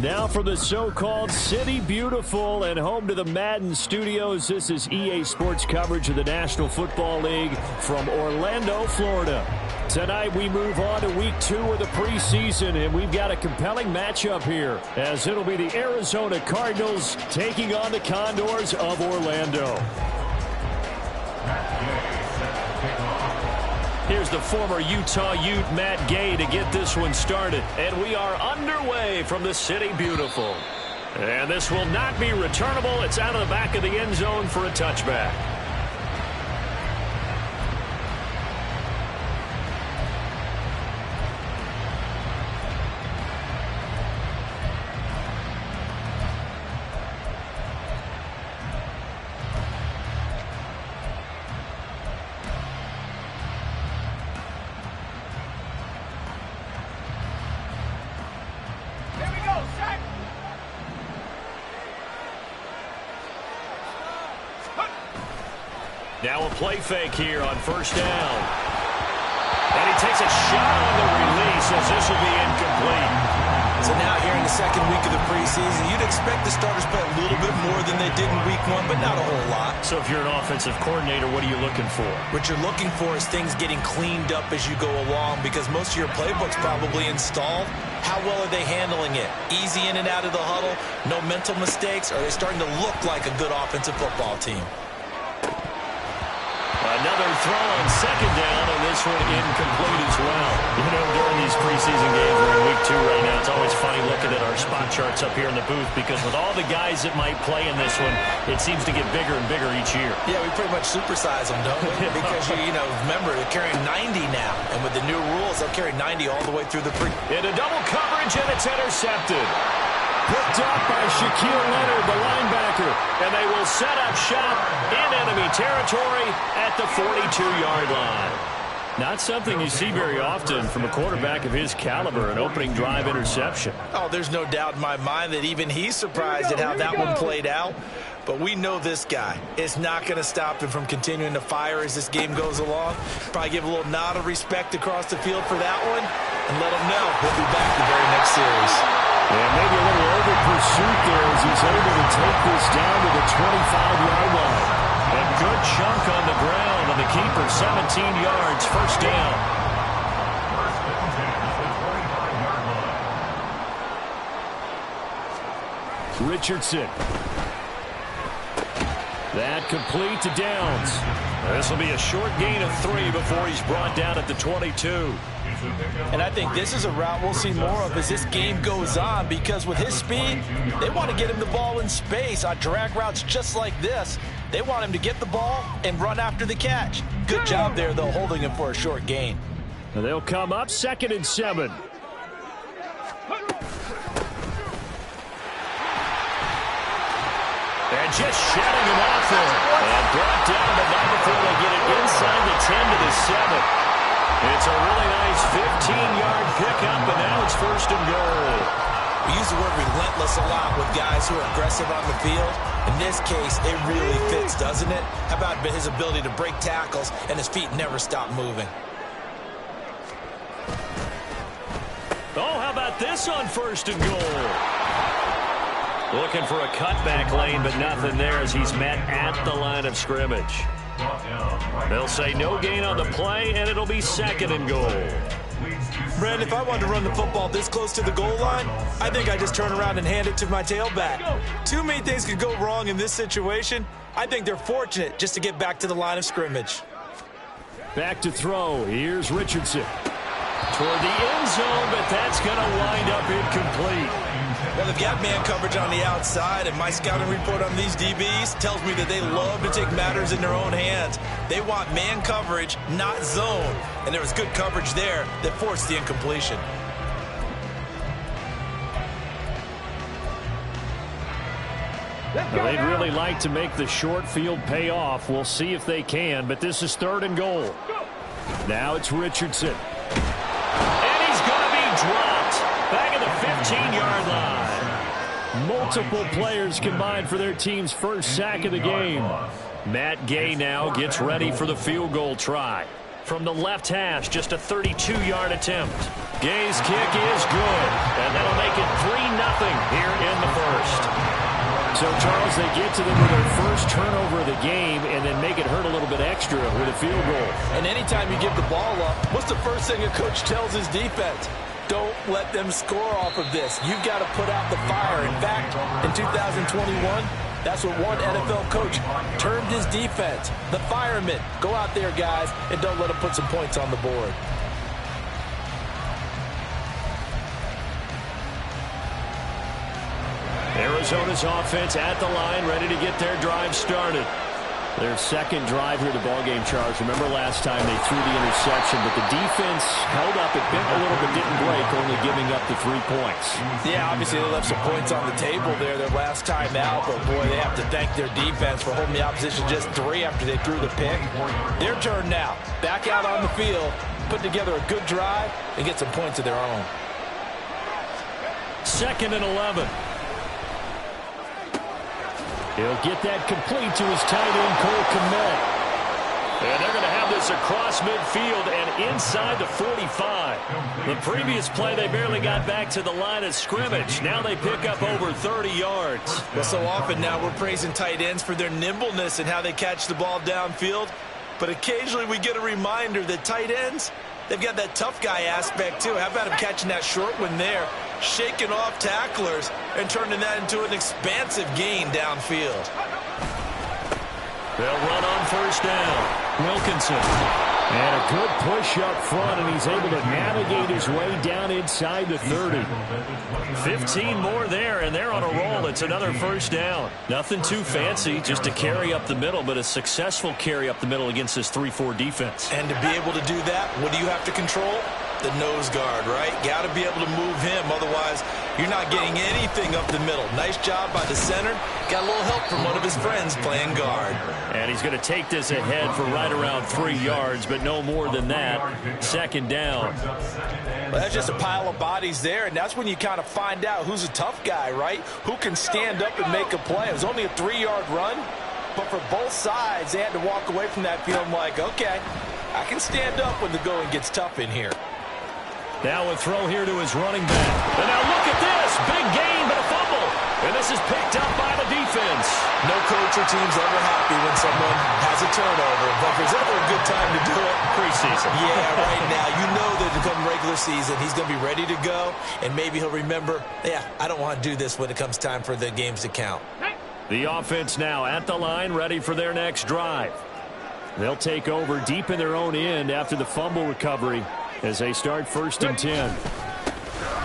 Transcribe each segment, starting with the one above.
Now from the so-called City Beautiful and home to the Madden Studios, this is EA Sports coverage of the National Football League from Orlando, Florida. Tonight we move on to week 2 of the preseason, and we've got a compelling matchup here, as it'll be the Arizona Cardinals taking on the Condors of Orlando. Here's the former Utah Ute, Matt Gay, to get this one started. And we are underway from the City Beautiful. And this will not be returnable. It's out of the back of the end zone for a touchback. Now a play fake here on first down. And he takes a shot on the release as this will be incomplete. So now here in the second week of the preseason, you'd expect the starters to play a little bit more than they did in week 1, but not a whole lot. So if you're an offensive coordinator, what are you looking for? What you're looking for is things getting cleaned up as you go along, because most of your playbook's probably installed. How well are they handling it? Easy in and out of the huddle? No mental mistakes? Are they starting to look like a good offensive football team? Another throw on second down, and this one incomplete as well. You know, during these preseason games, we're in week 2 right now, it's always funny looking at our spot charts up here in the booth, because with all the guys that might play in this one, it seems to get bigger and bigger each year. Yeah, we pretty much supersize them, don't we? Because, you know, remember, they're carrying 90 now, and with the new rules, they'll carry 90 all the way through the Into double coverage, and it's intercepted. Picked up by Shaquille Leonard, the linebacker. And they will set up shop in enemy territory at the 42-yard line. Not something you see very often from a quarterback of his caliber, an opening drive interception. Oh, there's no doubt in my mind that even he's surprised at how that one played out. But we know this guy is not going to stop him from continuing to fire as this game goes along. Probably give a little nod of respect across the field for that one, and let him know he'll be back the very next series. And maybe a little over-pursuit there as he's able to take this down to the 25-yard line. A good chunk on the ground, and the keeper 17 yards, first down. Richardson. That complete to Downs. This will be a short gain of 3 before he's brought down at the 22. And I think this is a route we'll see more of as this game goes on, because with his speed, they want to get him the ball in space on drag routes just like this. They want him to get the ball and run after the catch. Good job there, though, holding him for a short gain. And they'll come up 2nd and 7. And just shutting him off there. And brought down, but not before they get it inside the 10 to the 7. It's a really nice 15-yard pickup, and now it's 1st and goal. We use the word relentless a lot with guys who are aggressive on the field. In this case, it really fits, doesn't it? How about his ability to break tackles and his feet never stop moving? Oh, how about this on 1st and goal? Looking for a cutback lane, but nothing there as he's met at the line of scrimmage. They'll say no gain on the play, and it'll be 2nd and goal. Brad, if I wanted to run the football this close to the goal line, I think I just turn around and hand it to my tailback. Too many things could go wrong in this situation. I think they're fortunate just to get back to the line of scrimmage. Back to throw. Here's Richardson. Toward the end zone, but that's going to wind up incomplete. Well, they've got man coverage on the outside, and my scouting report on these DBs tells me that they love to take matters in their own hands. They want man coverage, not zone. And there was good coverage there that forced the incompletion. Well, they'd really like to make the short field pay off. We'll see if they can, but this is 3rd and goal. Now it's Richardson. And he's going to be dropped back at the 15-yard line. Multiple players combined for their team's first sack of the game. Matt Gay now gets ready for the field goal try. From the left hash, just a 32-yard attempt. Gay's kick is good, and that'll make it 3-0 here in the first. So, Charles, they get to them with their first turnover of the game and then make it hurt a little bit extra with a field goal. And anytime you give the ball up, what's the first thing a coach tells his defense? Don't let them score off of this. You've got to put out the fire. In fact, in 2021, that's what one NFL coach termed his defense. The firemen. Go out there, guys, and don't let them put some points on the board. Arizona's offense at the line, ready to get their drive started. Their second drive here at the ballgame, Charles. Remember last time they threw the interception, but the defense held up. It bent a little but didn't break, only giving up the 3 points. Yeah, obviously they left some points on the table there their last time out, but boy, they have to thank their defense for holding the opposition just 3 after they threw the pick. Their turn now. Back out on the field, put together a good drive, and get some points of their own. 2nd and 11. He'll get that complete to his tight end, Cole Kmet. And they're going to have this across midfield and inside the 45. The previous play, they barely got back to the line of scrimmage. Now they pick up over 30 yards. Well, so often now we're praising tight ends for their nimbleness and how they catch the ball downfield. But occasionally we get a reminder that tight ends, they've got that tough guy aspect too. How about him catching that short one there, shaking off tacklers, and turning that into an expansive gain downfield. They'll run on first down. Wilkinson. And a good push up front, and he's able to navigate his way down inside the 30. 15 more there, and they're on a roll. It's another first down. Nothing too fancy, just a carry up the middle, but a successful carry up the middle against this 3-4 defense. And to be able to do that, what do you have to control? The nose guard, right? Got to be able to move him, otherwise you're not getting anything up the middle. Nice job by the center. Got a little help from one of his friends playing guard. And he's going to take this ahead for right around 3 yards, but no more than that. 2nd down. Well, that's just a pile of bodies there, and that's when you kind of find out who's a tough guy, right? Who can stand up and make a play. It was only a 3-yard run, but for both sides, they had to walk away from that feeling like, okay, I can stand up when the going gets tough in here. Now a throw here to his running back. And now look at this. Big gain, but a fumble. And this is picked up by the defense. No coach or team's ever happy when someone has a turnover. But there's ever a good time to do it. Preseason. Yeah, right now. You know that come regular season, he's going to be ready to go. And maybe he'll remember, yeah, I don't want to do this when it comes time for the games to count. The offense now at the line, ready for their next drive. They'll take over deep in their own end after the fumble recovery as they start 1st and 10.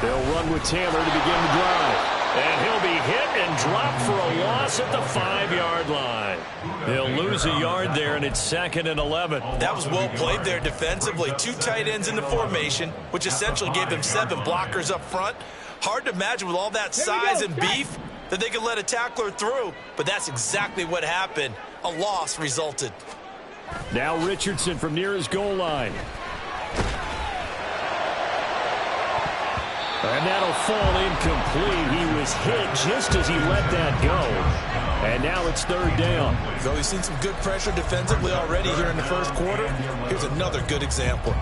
They'll run with Taylor to begin the drive. And he'll be hit and dropped for a loss at the 5-yard line. They'll lose a yard there, and it's 2nd and 11. That was well played there defensively. 2 tight ends in the formation, which essentially gave them 7 blockers up front. Hard to imagine with all that size and beef that they could let a tackler through, but that's exactly what happened. A loss resulted. Now Richardson from near his goal line. And that'll fall incomplete. He was hit just as he let that go. And now it's 3rd down. So we've seen some good pressure defensively already here in the first quarter. Here's another good example.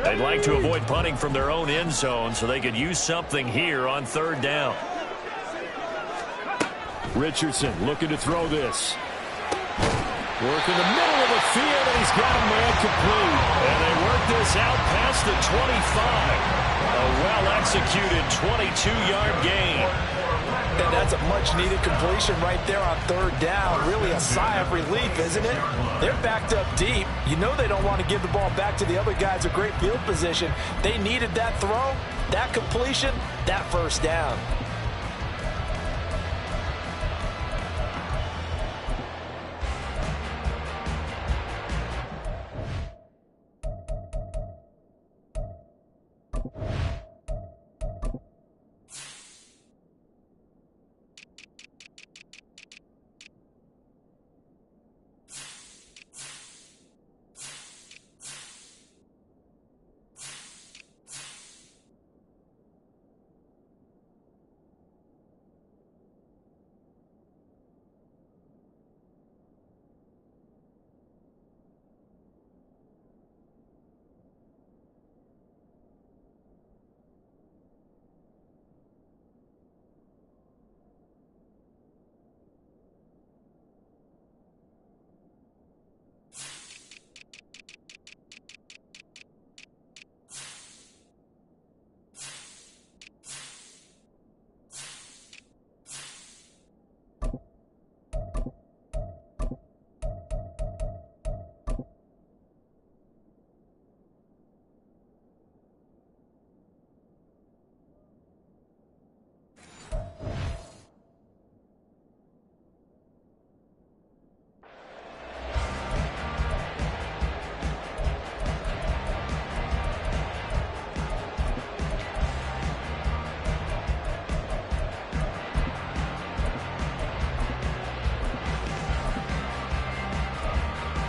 They'd like to avoid punting from their own end zone so they could use something here on 3rd down. Richardson looking to throw this. Work in the middle of the field, and he's got a man complete. And they work this out past the 25. A well-executed 22-yard gain. And that's a much-needed completion right there on 3rd down. Really a sigh of relief, isn't it? They're backed up deep. You know they don't want to give the ball back to the other guys a great field position. They needed that throw, that completion, that 1st down.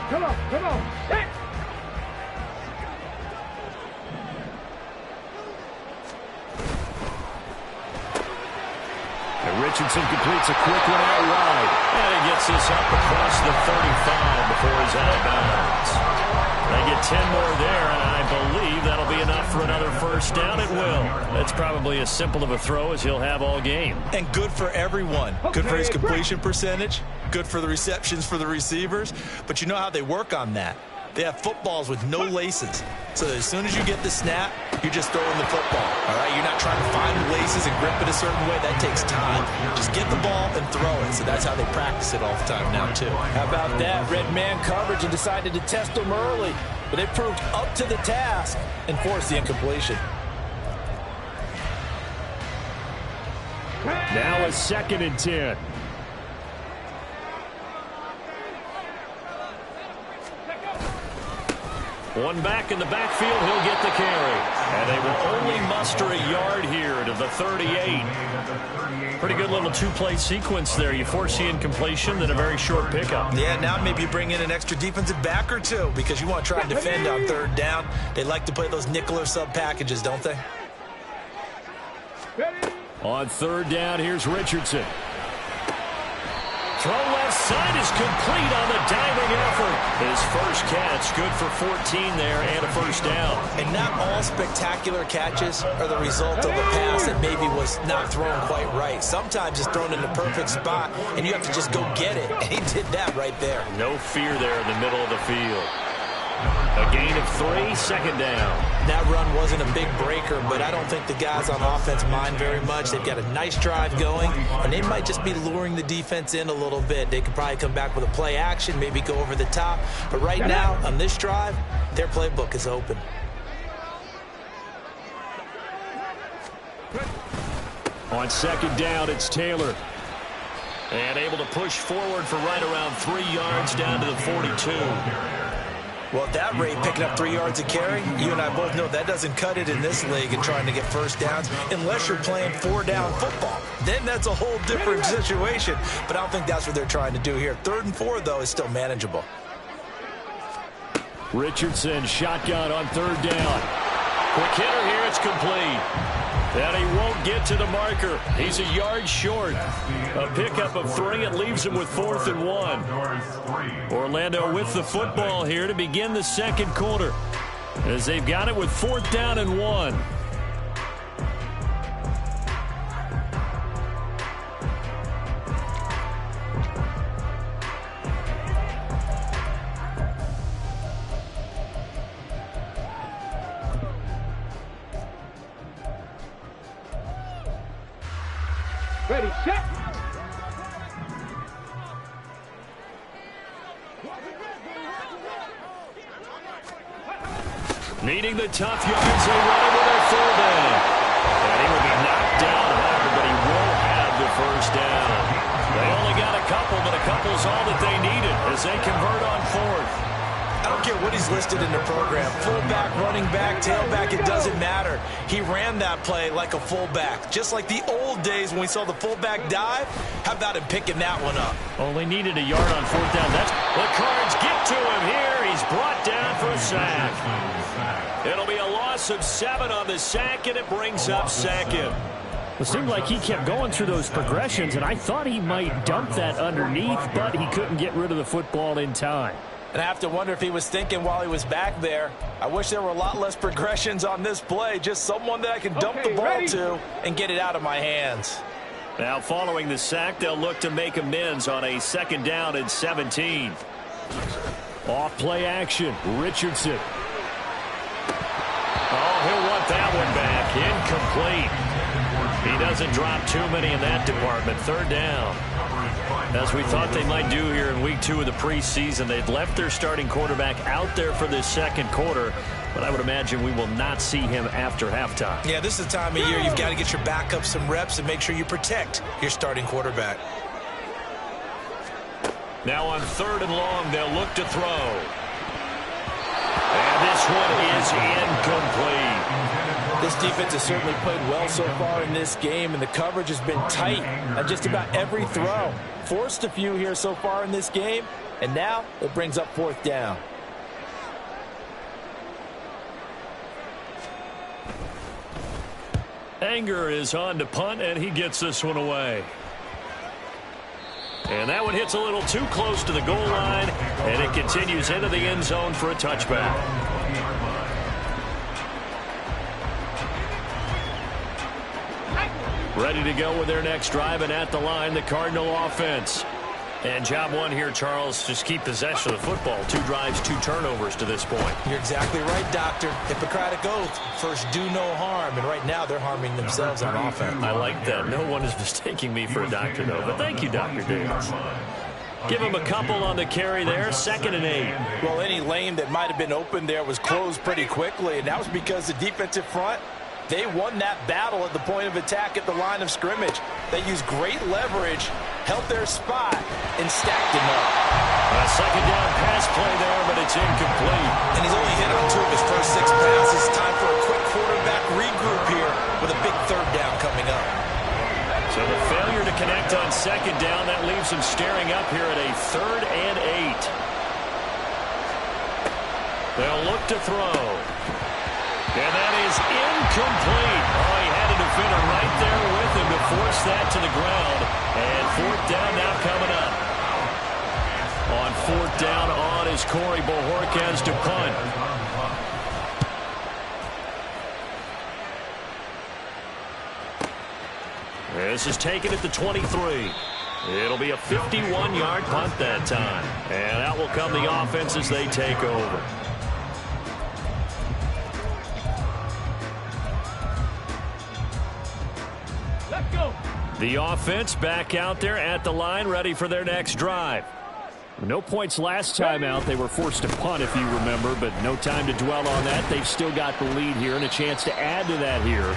Come on, come on. Hit. And Richardson completes a quick one out wide. And he gets this up across the 35 before he's out of bounds. They get 10 more there, and I believe that'll be enough for another first down. It will. That's probably as simple of a throw as he'll have all game. And good for everyone. Good for his completion percentage. Good for the receptions for the receivers. But you know how they work on that. They have footballs with no laces. So as soon as you get the snap, you're just throwing the football. All right, you're not trying to find the laces and grip it a certain way. That takes time. Just get the ball and throw it. So that's how they practice it all the time now, too. How about that? Red man coverage and decided to test them early. But they proved up to the task and forced the incompletion. Now a 2nd and 10. One back in the backfield, he'll get the carry. And they will only muster a yard here to the 38. Pretty good little two-play sequence there. You force the incompletion, then a very short pickup. Yeah, now maybe you bring in an extra defensive back or two because you want to try and defend on 3rd down. They like to play those nickel or sub packages, don't they? On 3rd down, here's Richardson. Throw left side is complete on the diving effort. His first catch, good for 14 there and a first down. And not all spectacular catches are the result of a pass that maybe was not thrown quite right. Sometimes it's thrown in the perfect spot, and you have to just go get it. And he did that right there. No fear there in the middle of the field. A gain of 3, 2nd down. That run wasn't a big breaker, but I don't think the guys on offense mind very much. They've got a nice drive going, and they might just be luring the defense in a little bit. They could probably come back with a play action, maybe go over the top. But right now, on this drive, their playbook is open. On 2nd down, it's Taylor. And able to push forward for right around 3 yards down to the 42. Well, at that rate, picking up 3 yards a carry, you and I both know that doesn't cut it in this league and trying to get first downs unless you're playing 4-down football. Then that's a whole different situation. But I don't think that's what they're trying to do here. 3rd and 4, though, is still manageable. Richardson shotgun on 3rd down. Quick hitter here, it's complete. And he won't get to the marker. He's a yard short. A pickup of 3. It leaves him with 4th and 1. Orlando with the football here to begin the 2nd quarter, as they've got it with 4th down and 1. Ready, set. Needing the tough yards, they run it with a fullback. And he will be knocked down hard, but he will have the first down. They only got a couple, but a couple's all that they needed as they convert on 4th. I don't care what he's listed in the program. Fullback, running back, tailback, it doesn't matter. He ran that play like a fullback. Just like the old days when we saw the fullback dive. How about him picking that one up? Only needed a yard on 4th down. The Cards get to him here. He's brought down for a sack. It'll be a loss of 7 on the sack, and it brings up 2nd. It seemed like he kept going through those progressions, and I thought he might dump that underneath, but he couldn't get rid of the football in time. And I have to wonder if he was thinking while he was back there, I wish there were a lot less progressions on this play. Just someone that I can dump the ball to and get it out of my hands. Now following the sack, they'll look to make amends on a 2nd down and 17. Off play action, Richardson. Oh, he'll want that one back. Incomplete. He doesn't drop too many in that department. 3rd down. As we thought they might do here in week 2 of the preseason, they'd left their starting quarterback out there for this 2nd quarter, but I would imagine we will not see him after halftime. Yeah, this is the time of year you've got to get your backup some reps and make sure you protect your starting quarterback. Now on 3rd and long, they'll look to throw. And this one is incomplete. This defense has certainly played well so far in this game, and the coverage has been tight on just about every throw. Forced a few here so far in this game, And now it brings up 4th down. Anger is on to punt, and he gets this one away. And that one hits a little too close to the goal line, and it continues into the end zone for a touchback. Ready to go with their next drive, and at the line, the Cardinal offense. And job one here, Charles, just keep possession of the football. 2 drives, 2 turnovers to this point. You're exactly right, Doctor. Hippocratic oath. First, do no harm. And right now, they're harming themselves on offense. I like that. No one is mistaking me for a doctor, though. But thank you, Dr. Davis. Give him a couple on the carry there. 2nd and 8. Well, any lane that might have been open there was closed pretty quickly, and that was because the defensive front, they won that battle at the point of attack at the line of scrimmage. They used great leverage, held their spot, and stacked him up. A 2nd down pass play there, but it's incomplete. And he's only hit on 2 of his first 6 passes. Time for a quick quarterback regroup here with a big 3rd down coming up. So the failure to connect on 2nd down, that leaves him staring up here at a 3rd and 8. They'll look to throw. And that is incomplete. Oh, he had a defender right there with him to force that to the ground. And 4th down now coming up. On 4th down on is Corey Bojorquez to punt. This is taken at the 23. It'll be a 51-yard punt that time. And out will come the offense as they take over. The offense back out there at the line, ready for their next drive. No points last time out. They were forced to punt, if you remember, but no time to dwell on that. They've still got the lead here and a chance to add to that here.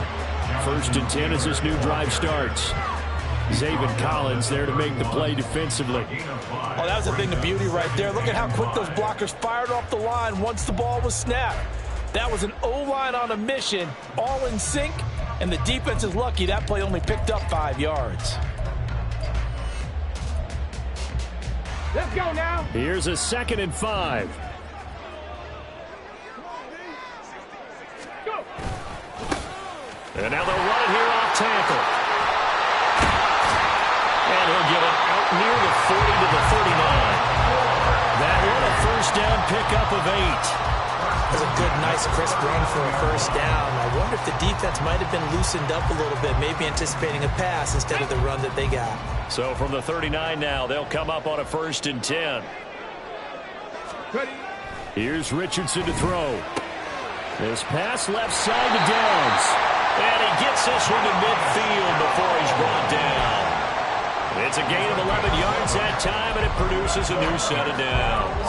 1st and 10 as this new drive starts. Zaven Collins there to make the play defensively. Oh, that was a thing of beauty right there. Look at how quick those blockers fired off the line once the ball was snapped. That was an O-line on a mission, all in sync. And the defense is lucky that play only picked up 5 yards. Let's go now. Here's a 2nd and 5. Go. And now they'll run it here off tackle. And he'll get it out near the 40 to the 39. That one a 1st down pickup of 8. That's a good, nice, crisp run for a 1st down. I wonder if the defense might have been loosened up a little bit, maybe anticipating a pass instead of the run that they got. So from the 39 now, they'll come up on a 1st and 10. Ready. Here's Richardson to throw. This pass left side to Downs. And he gets this one to midfield before he's brought down. It's a gain of 11 yards that time, and it produces a new set of downs.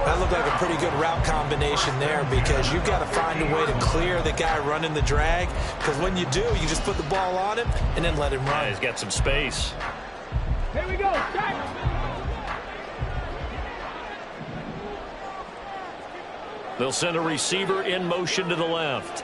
That looked like a pretty good route combination there because you've got to find a way to clear the guy running the drag, because when you do, you just put the ball on him and then let him run. He's got some space. Here we go. Start. They'll send a receiver in motion to the left.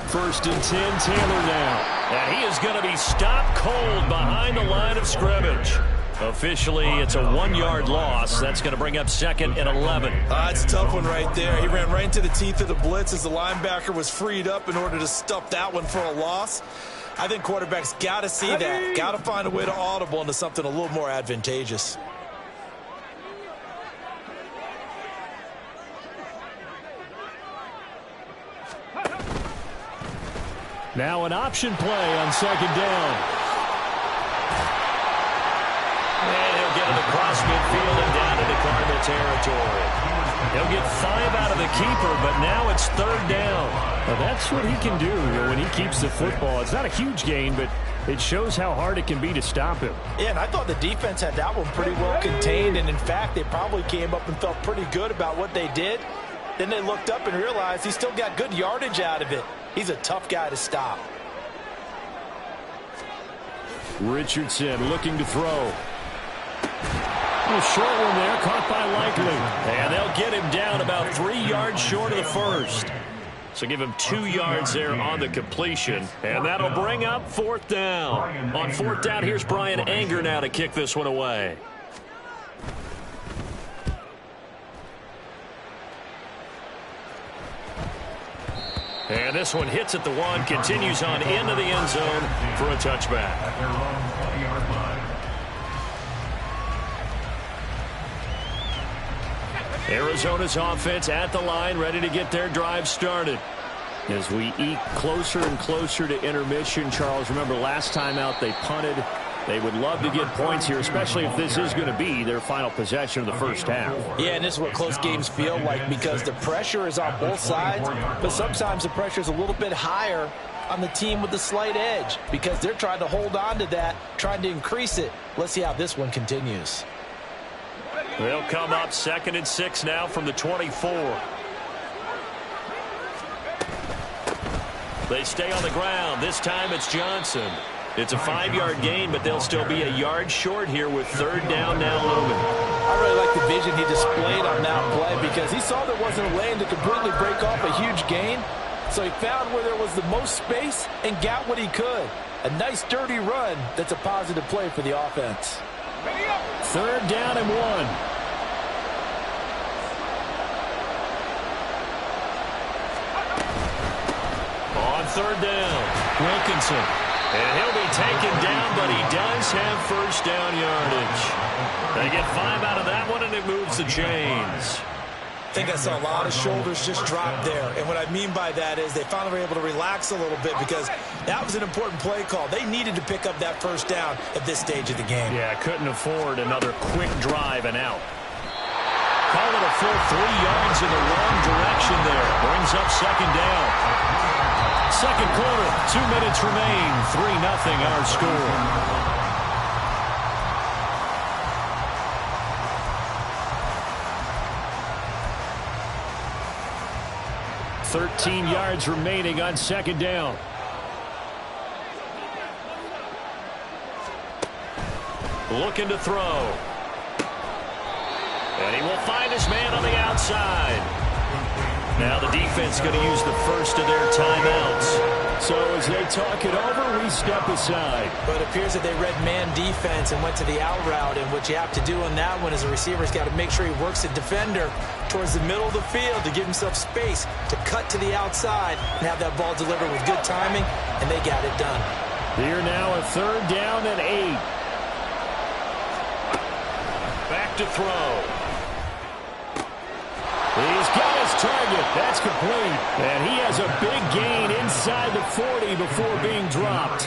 1st and 10, Taylor now. And he is going to be stopped cold behind the line of scrimmage. Officially, it's a 1-yard loss. That's going to bring up 2nd and 11. It's a tough one right there. He ran right into the teeth of the blitz as the linebacker was freed up in order to stuff that one for a loss. I think quarterbacks got to see that. Got to find a way to audible into something a little more advantageous. Now an option play on 2nd down. And he'll get it across midfield and down into Cardinal territory. He'll get 5 out of the keeper, but now it's 3rd down. Well, that's what he can do when he keeps the football. It's not a huge gain, but it shows how hard it can be to stop him. Yeah, and I thought the defense had that one pretty well contained, and in fact, they probably came up and felt pretty good about what they did. Then they looked up and realized he still got good yardage out of it. He's a tough guy to stop. Richardson looking to throw. A short one there, caught by Likely. And they'll get him down about 3 yards short of the 1st. So give him 2 yards there on the completion. And that'll bring up 4th down. On 4th down, here's Brian Anger now to kick this one away. And this one hits at the 1, continues on into the end zone for a touchback. Arizona's offense at the line, ready to get their drive started. As we eke closer and closer to intermission, Charles, remember last time out they punted. They would love to get points here, especially if this is going to be their final possession of the first half. Yeah, and this is what close games feel like because the pressure is on both sides, but sometimes the pressure is a little bit higher on the team with the slight edge because they're trying to hold on to that, trying to increase it. Let's see how this one continues. They'll come up 2nd and 6 now from the 24. They stay on the ground. This time it's Johnson. It's a 5-yard gain, but they'll still be a yard short here with 3rd down now looming. I really like the vision he displayed on that play because he saw there wasn't a lane to completely break off a huge gain. So he found where there was the most space and got what he could. A nice dirty run that's a positive play for the offense. 3rd down and 1. On 3rd down, Wilkinson. And he'll be taken down, but he does have first down yardage. They get 5 out of that one, and it moves the chains. I think I saw a lot of shoulders just drop there. And what I mean by that is they finally were able to relax a little bit because that was an important play call. They needed to pick up that first down at this stage of the game. Yeah, couldn't afford another quick drive and out. Call it a full 3 yards in the wrong direction there. Brings up 2nd down. 2nd quarter, 2 minutes remain. 3-0 our score. 13 yards remaining on 2nd down. Looking to throw. And he will find his man on the outside. Now the defense going to use the first of their timeouts. So as they talk it over, we step aside. But it appears that they read man defense and went to the out route. And what you have to do on that one is a receiver's got to make sure he works the defender towards the middle of the field to give himself space to cut to the outside and have that ball delivered with good timing. And they got it done. Here now a 3rd down and 8. Back to throw. He's got his target. That's complete. And he has a big gain inside the 40 before being dropped.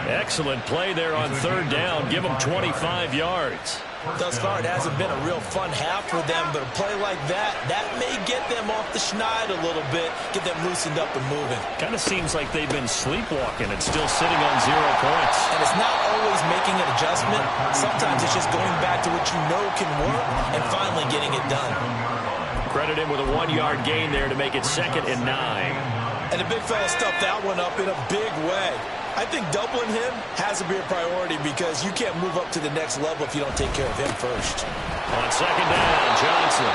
Excellent play there on 3rd down. Give him 25 yards. Thus far, it hasn't been a real fun half for them, but a play like that may get them off the schneid a little bit, get them loosened up and moving. Kind of seems like they've been sleepwalking and still sitting on 0 points. And it's not always making an adjustment. Sometimes it's just going back to what you know can work and finally getting it done. Credit him with a 1-yard gain there to make it 2nd and 9. And the big fella stuffed that one up in a big way. I think doubling him has to be a priority because you can't move up to the next level if you don't take care of him first. On 2nd down, Johnson.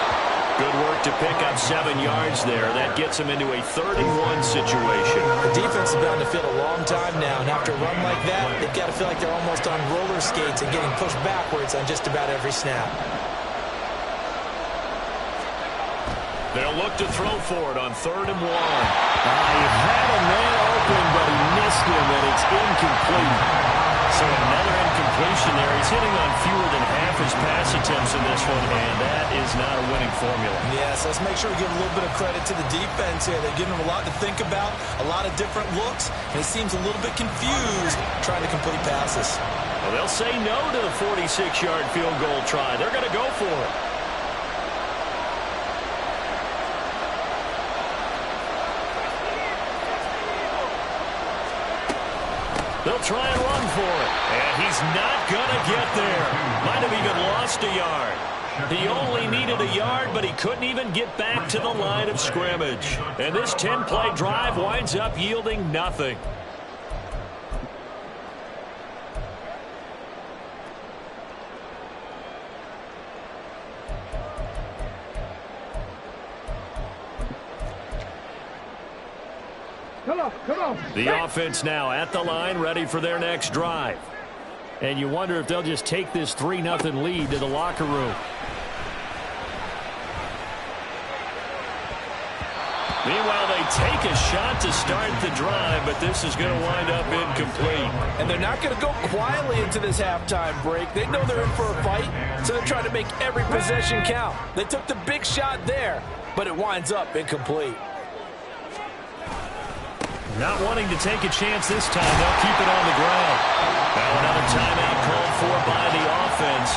Good work to pick up 7 yards there. That gets him into a 3rd-and-1 situation. The defense is bound to feel a long time now, and after a run like that, they've got to feel like they're almost on roller skates and getting pushed backwards on just about every snap. They'll look to throw for it on 3rd and 1. He had a man open, but he missed him, and it's incomplete. So another incompletion there. He's hitting on fewer than half his pass attempts in this one, and that is not a winning formula. Yes, let's make sure we give a little bit of credit to the defense here. They're giving him a lot to think about, a lot of different looks, and he seems a little bit confused trying to complete passes. Well, they'll say no to the 46-yard field goal try. They're going to go for it. They'll try and run for it. And he's not going to get there. Might have even lost a yard. He only needed a yard, but he couldn't even get back to the line of scrimmage. And this 10-play drive winds up yielding nothing. Come on. The offense now at the line, ready for their next drive. And you wonder if they'll just take this 3-0 lead to the locker room. Meanwhile, they take a shot to start the drive, but this is going to wind up incomplete. And they're not going to go quietly into this halftime break. They know they're in for a fight, so they're trying to make every possession count. They took the big shot there, but it winds up incomplete. Not wanting to take a chance this time, they'll keep it on the ground. Now another timeout called for by the offense,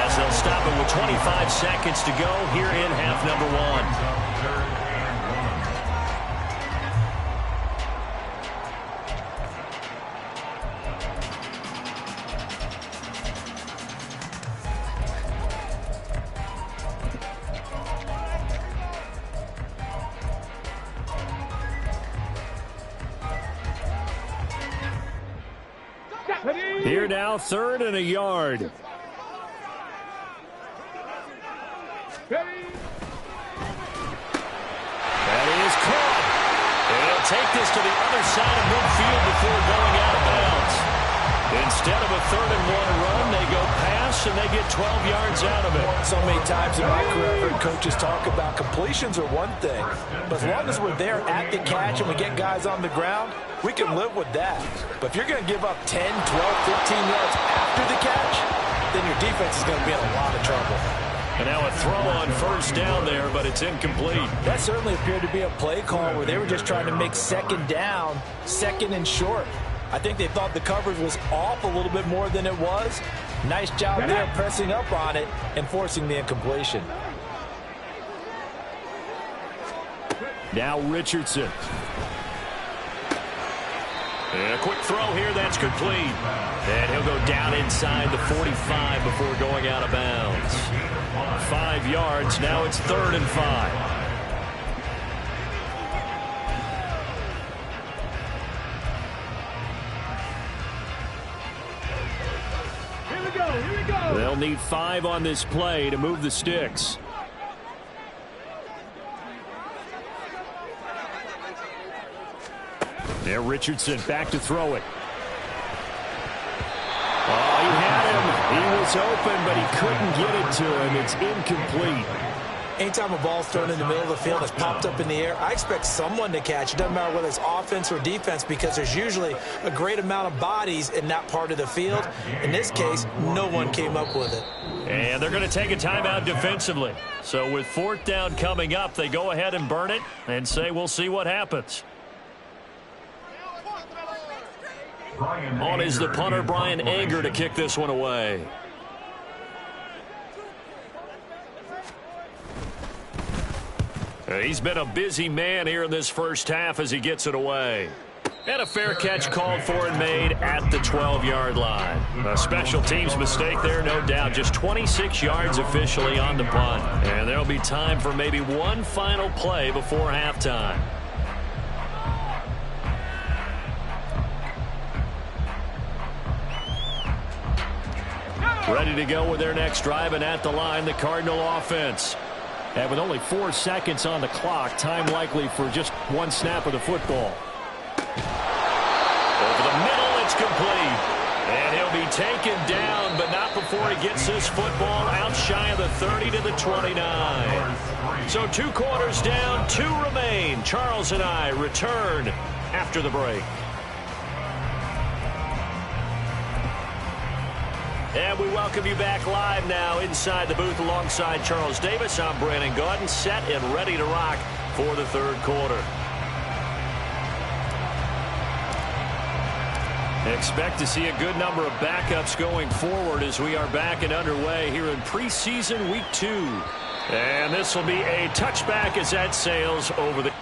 as they'll stop it with 25 seconds to go here in half number one. Here now, 3rd and a yard. That is caught. And he'll take this to the other side of midfield before going out of bounds. Instead of a 3rd and 1 run, they go pass and they get 12 yards out of it. So many times in my career, I've heard coaches talk about completions are one thing, but as long as we're there at the catch and we get guys on the ground, we can live with that. But if you're going to give up 10, 12, 15 yards after the catch, then your defense is going to be in a lot of trouble. And now a throw on 1st down there, but it's incomplete. That certainly appeared to be a play call where they were just trying to make 2nd down, 2nd and short. I think they thought the coverage was off a little bit more than it was. Nice job there pressing up on it and forcing the incompletion. Now Richardson. And a quick throw here, that's complete. And he'll go down inside the 45 before going out of bounds. 5 yards, now it's 3rd and 5. Here we go. They'll need 5 on this play to move the sticks. There, Richardson back to throw it. Oh, he had him. He was open, but he couldn't get it to him. It's incomplete. Anytime a ball's thrown in the middle of the field that's popped up in the air, I expect someone to catch. It doesn't matter whether it's offense or defense, because there's usually a great amount of bodies in that part of the field. In this case, no one came up with it. And they're going to take a timeout defensively. So with 4th down coming up, they go ahead and burn it and say we'll see what happens. On is the punter, Brian Anger, to kick this one away. He's been a busy man here in this first half as he gets it away. And a fair catch called for and made at the 12-yard line. A special teams mistake there, no doubt. Just 26 yards officially on the punt. And there'll be time for maybe one final play before halftime. Ready to go with their next drive, and at the line, the Cardinal offense. And with only 4 seconds on the clock, time likely for just one snap of the football. Over the middle, it's complete. And he'll be taken down, but not before he gets this football out shy of the 30 to the 29. So 2 quarters down, 2 remain. Charles and I return after the break. And we welcome you back live now inside the booth alongside Charles Davis. I'm Brandon Gaudin, set and ready to rock for the 3rd quarter. Expect to see a good number of backups going forward as we are back and underway here in preseason week 2. And this will be a touchback as that sails over the...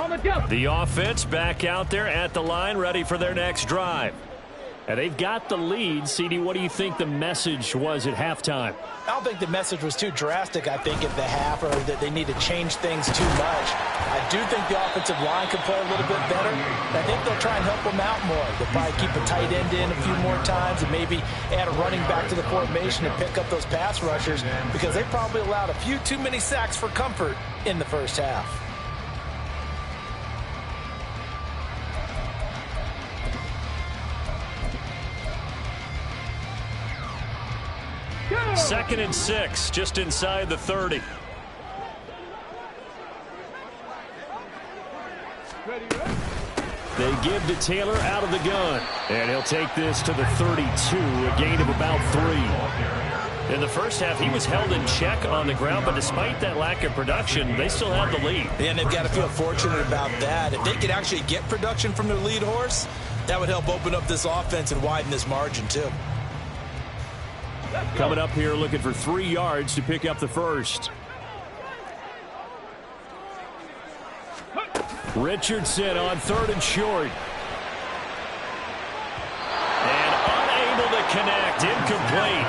On the go. The offense back out there at the line, ready for their next drive. And they've got the lead. CD, what do you think the message was at halftime? I don't think the message was too drastic, I think, at the half, or that they need to change things too much. I do think the offensive line could play a little bit better. I think they'll try and help them out more. They'll probably keep a tight end in a few more times and maybe add a running back to the formation and pick up those pass rushers, because they probably allowed a few too many sacks for comfort in the first half. Second and 6, just inside the 30. They give to Taylor out of the gun. And he'll take this to the 32, a gain of about 3. In the first half, he was held in check on the ground, but despite that lack of production, they still have the lead. And they've got to feel fortunate about that. If they could actually get production from their lead horse, that would help open up this offense and widen this margin, too. Coming up here looking for 3 yards to pick up the first. Richardson on 3rd and short. And unable to connect. Incomplete.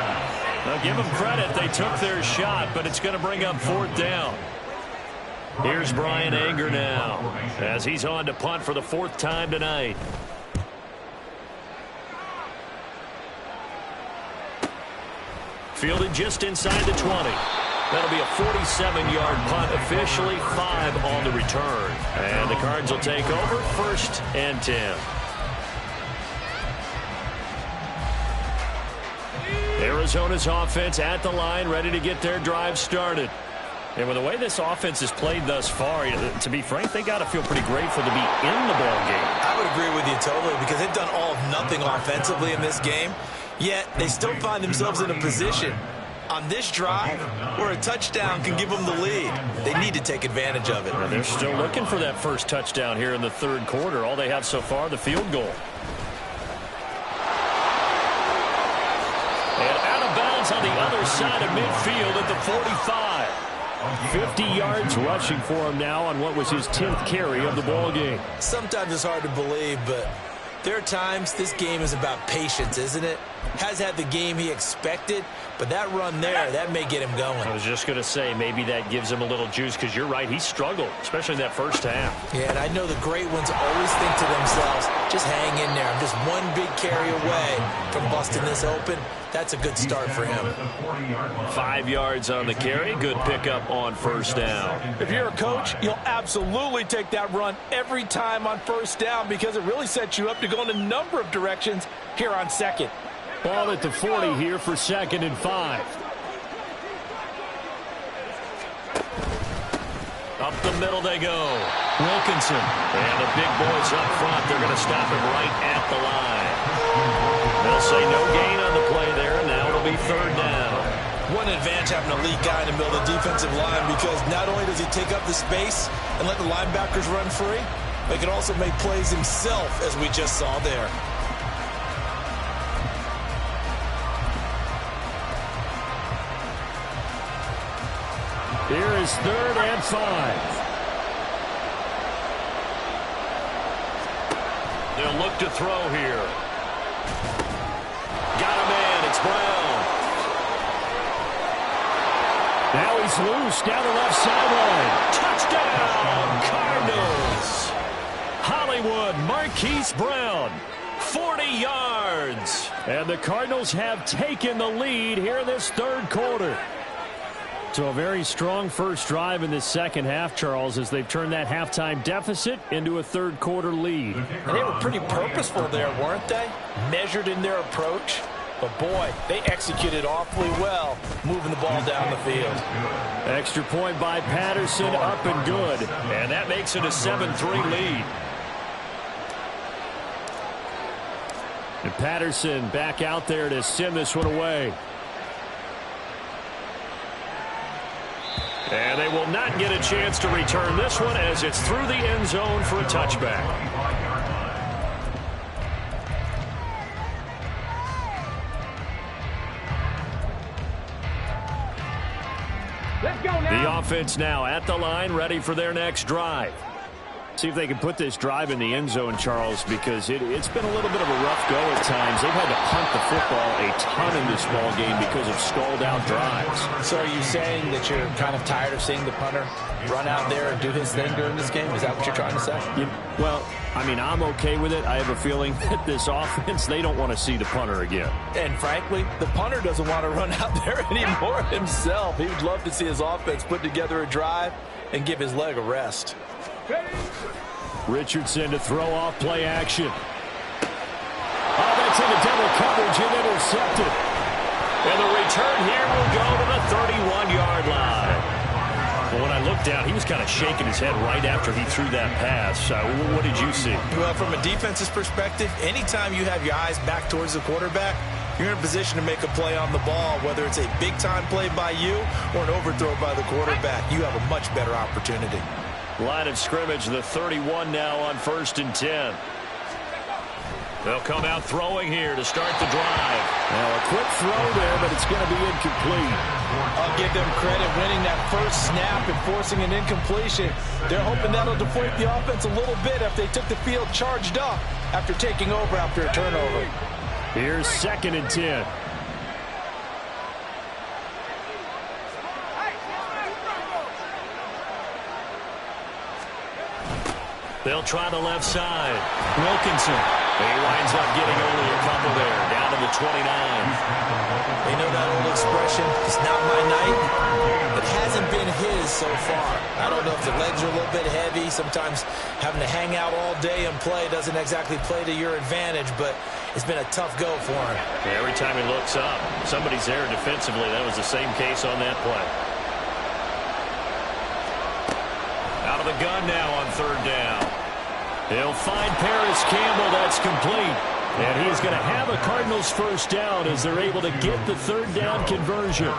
Now give them credit. They took their shot, but it's going to bring up 4th down. Here's Brian Anger now as he's on to punt for the 4th time tonight. Fielded just inside the 20. That'll be a 47-yard punt, officially 5 on the return. And the Cards will take over, 1st and 10. Arizona's offense at the line, ready to get their drive started. And with the way this offense has played thus far, to be frank, they got to feel pretty grateful to be in the ball game. I would agree with you totally, because they've done all of nothing offensively in this game. Yet, they still find themselves in a position on this drive where a touchdown can give them the lead. They need to take advantage of it. And they're still looking for that first touchdown here in the 3rd quarter. All they have so far, the field goal. And out of bounds on the other side of midfield at the 45. 50 yards rushing for him now on what was his 10th carry of the ball game. Sometimes it's hard to believe, but there are times this game is about patience, isn't it? Has had the game he expected, but that run there, that may get him going. I was just going to say, maybe that gives him a little juice, because you're right, he struggled, especially in that first half. Yeah, and I know the great ones always think to themselves, just hang in there. I'm just one big carry away from busting this open. That's a good start for him. 5 yards on the carry. Good pickup on 1st down. If you're a coach, you'll absolutely take that run every time on 1st down, because it really sets you up to go in a number of directions here on 2nd. Ball at the 40 here for 2nd and 5. Up the middle they go. Wilkinson. And the big boys up front. They're going to stop him right at the line. They'll say no gain on the play there. Now it'll be 3rd down. One advantage having a lead guy in the middle of the defensive line, because not only does he take up the space and let the linebackers run free, but he can also make plays himself, as we just saw there. Here is 3rd and 5. They'll look to throw here. Got a man. It's Brown. Now he's loose down the left sideline. Touchdown, Cardinals. Hollywood Marquise Brown. 40 yards. And the Cardinals have taken the lead here in this 3rd quarter. So a very strong first drive in this second half, Charles, as they've turned that halftime deficit into a 3rd quarter lead. And they were pretty purposeful there, weren't they? Measured in their approach. But, boy, they executed awfully well, moving the ball down the field. Extra point by Patterson, up and good. And that makes it a 7-3 lead. And Patterson back out there to send this one away. And they will not get a chance to return this one, as it's through the end zone for a touchback. Let's go now. The offense now at the line, ready for their next drive. See if they can put this drive in the end zone, Charles, because it's been a little bit of a rough go at times. They've had to punt the football a ton in this ball game because of stalled-out drives. So are you saying that you're kind of tired of seeing the punter run out there and do his thing during this game? Is that what you're trying to say? Well, I mean, I'm okay with it. I have a feeling that this offense, they don't want to see the punter again. And frankly, the punter doesn't want to run out there anymore himself. He would love to see his offense put together a drive and give his leg a rest. Richardson to throw off play action. Oh, that's into double coverage and intercepted. And the return here will go to the 31-yard line. Well, when I looked down, he was kind of shaking his head right after he threw that pass. What did you see? Well, from a defense's perspective, anytime you have your eyes back towards the quarterback, you're in a position to make a play on the ball, whether it's a big-time play by you or an overthrow by the quarterback. You have a much better opportunity. Line of scrimmage, the 31 now on 1st and 10. They'll come out throwing here to start the drive. Now a quick throw there, but it's going to be incomplete. I'll give them credit winning that first snap and forcing an incompletion. They're hoping that'll deflate the offense a little bit if they took the field charged up after taking over after a turnover. Here's 2nd and 10. They'll try the left side. Wilkinson. He winds up getting only a couple there, down to the 29. They know that old expression, it's not my night. It hasn't been his so far. I don't know if the legs are a little bit heavy. Sometimes having to hang out all day and play doesn't exactly play to your advantage, but it's been a tough go for him. Yeah, every time he looks up, somebody's there defensively. That was the same case on that play. Out of the gun now on 3rd down. They'll find Paris Campbell. That's complete. And he's going to have a Cardinals first down as they're able to get the 3rd down conversion.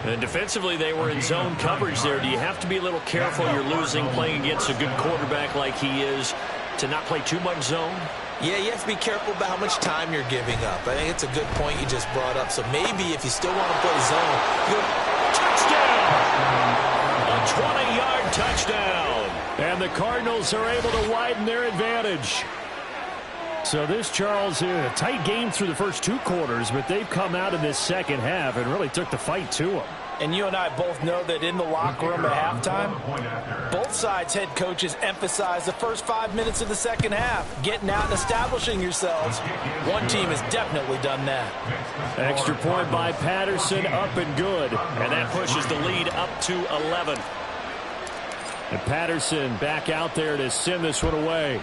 And defensively, they were in zone coverage there. Do you have to be a little careful? You're losing playing against a good quarterback like he is to not play too much zone? Yeah, you have to be careful about how much time you're giving up. I think it's a good point you just brought up. So maybe if you still want to play zone, touchdown! A 20-yard touchdown. And the Cardinals are able to widen their advantage. So this, Charles, a tight game through the first 2 quarters, but they've come out in this second half and really took the fight to them. And you and I both know that in the locker room at halftime, both sides' head coaches emphasize the first 5 minutes of the second half, getting out and establishing yourselves. One team has definitely done that. Extra point by Patterson, up and good. And that pushes the lead up to 11. And Patterson back out there to send this one away.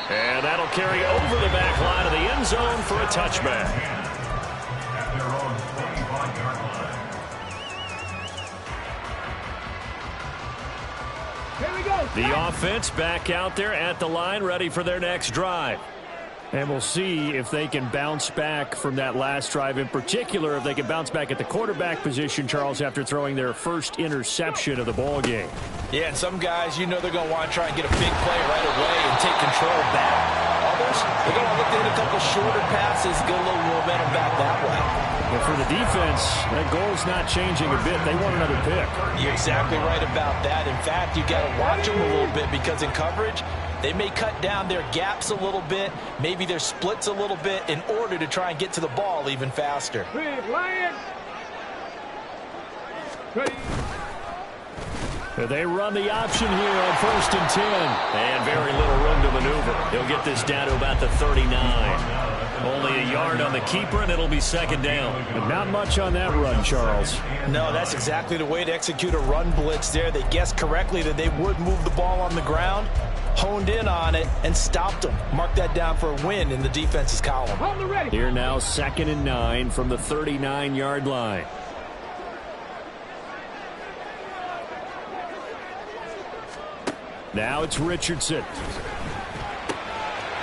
And that'll carry over the back line of the end zone for a touchback. The offense back out there at the line, ready for their next drive. And we'll see if they can bounce back from that last drive, in particular if they can bounce back at the quarterback position, Charles, after throwing their first interception of the ball game. Yeah, and some guys, you know they're going to want to try and get a big play right away and take control back. Others, they're going to look to hit a couple shorter passes, get a little momentum back that way. But for the defense, that goal's not changing a bit. They want another pick. You're exactly right about that. In fact, you got to watch them a little bit because in coverage, they may cut down their gaps a little bit, maybe their splits a little bit in order to try and get to the ball even faster. They run the option here on 1st and 10. And very little room to maneuver. He'll get this down to about the 39. Only a yard on the keeper, and it'll be 2nd down. But not much on that run, Charles. No, that's exactly the way to execute a run blitz there. They guessed correctly that they would move the ball on the ground, honed in on it, and stopped them. Mark that down for a win in the defense's column. Here now, 2nd and 9 from the 39-yard line. Now it's Richardson.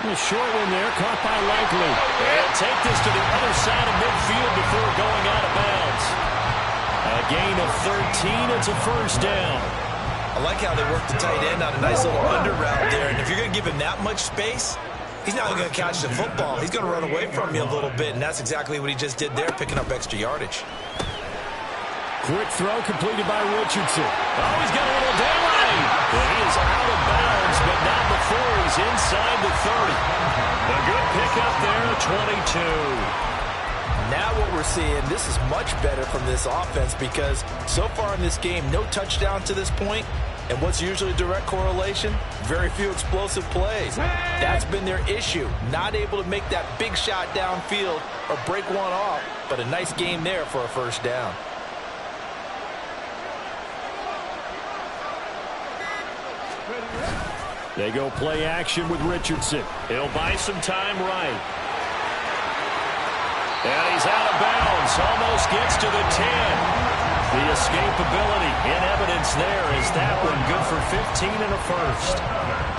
A short one there, caught by Likely. They'll take this to the other side of midfield before going out of bounds. A gain of 13, it's a first down. I like how they work the tight end on a nice little under route there. And if you're going to give him that much space, he's not going to catch the football. He's going to run away from you a little bit, and that's exactly what he just did there, picking up extra yardage. Quick throw completed by Richardson. Oh, he's got a little daylight. And he is out of bounds, but not before he's inside the 30. A good pickup there, 22. Now what we're seeing, this is much better from this offense because so far in this game, no touchdown to this point. And what's usually a direct correlation? Very few explosive plays. That's been their issue. Not able to make that big shot downfield or break one off, but a nice game there for a first down. They go play action with Richardson. He'll buy some time right. And he's out of bounds. Almost gets to the 10. The escapability in evidence there. Is that one good for 15 and a first?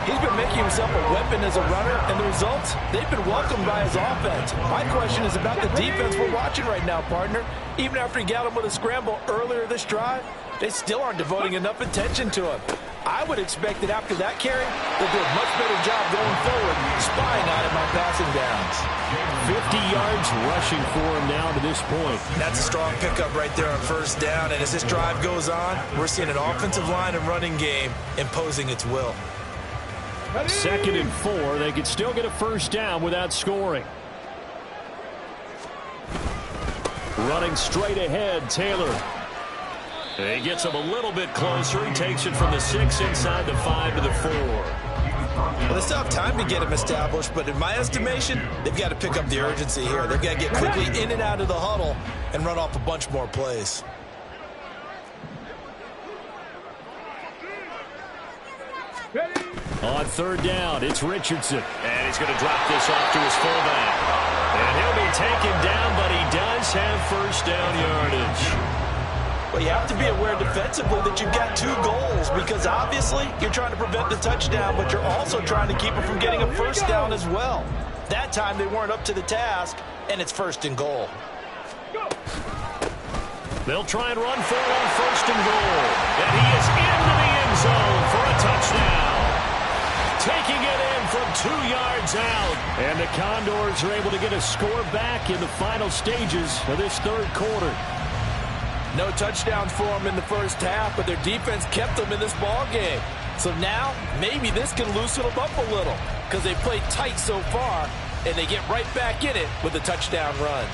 He's been making himself a weapon as a runner, and the results, they've been welcomed by his offense. My question is about the defense we're watching right now, partner. Even after he got him with a scramble earlier this drive, they still aren't devoting enough attention to him. I would expect that after that carry, they'll do a much better job going forward, spying on him on passing downs. 50 yards rushing for him now to this point. That's a strong pickup right there on first down, and as this drive goes on, we're seeing an offensive line and running game imposing its will. 2nd and 4, they could still get a first down without scoring. Running straight ahead, Taylor. He gets him a little bit closer. He takes it from the 6 inside the 5 to the 4. Well, they still have time to get him established, but in my estimation, they've got to pick up the urgency here. They've got to get quickly in and out of the huddle and run off a bunch more plays. On 3rd down, it's Richardson. And he's going to drop this off to his fullback. And he'll be taken down, but he does have first down yardage. Well, you have to be aware defensively that you've got 2 goals because obviously you're trying to prevent the touchdown, but you're also trying to keep him from getting a first down as well. That time they weren't up to the task, and it's 1st and goal. They'll try and run for it on 1st and goal. And he is into the end zone for a touchdown. Taking it in from 2 yards out. And the Condors are able to get a score back in the final stages of this 3rd quarter. No touchdowns for them in the first half, but their defense kept them in this ball game. So now, maybe this can loosen them up a little because they played tight so far, and they get right back in it with a touchdown run.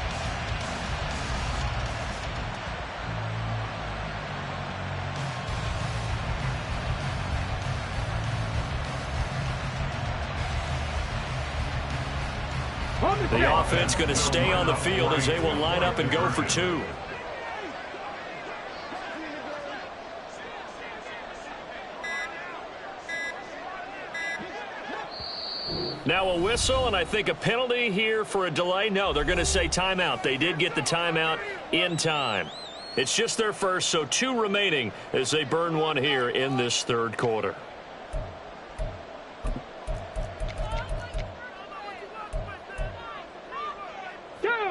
The offense going to stay on the field as they will line up and go for 2. Now a whistle, and I think a penalty here for a delay. No, they're going to say timeout. They did get the timeout in time. It's just their first, so 2 remaining as they burn one here in this 3rd quarter.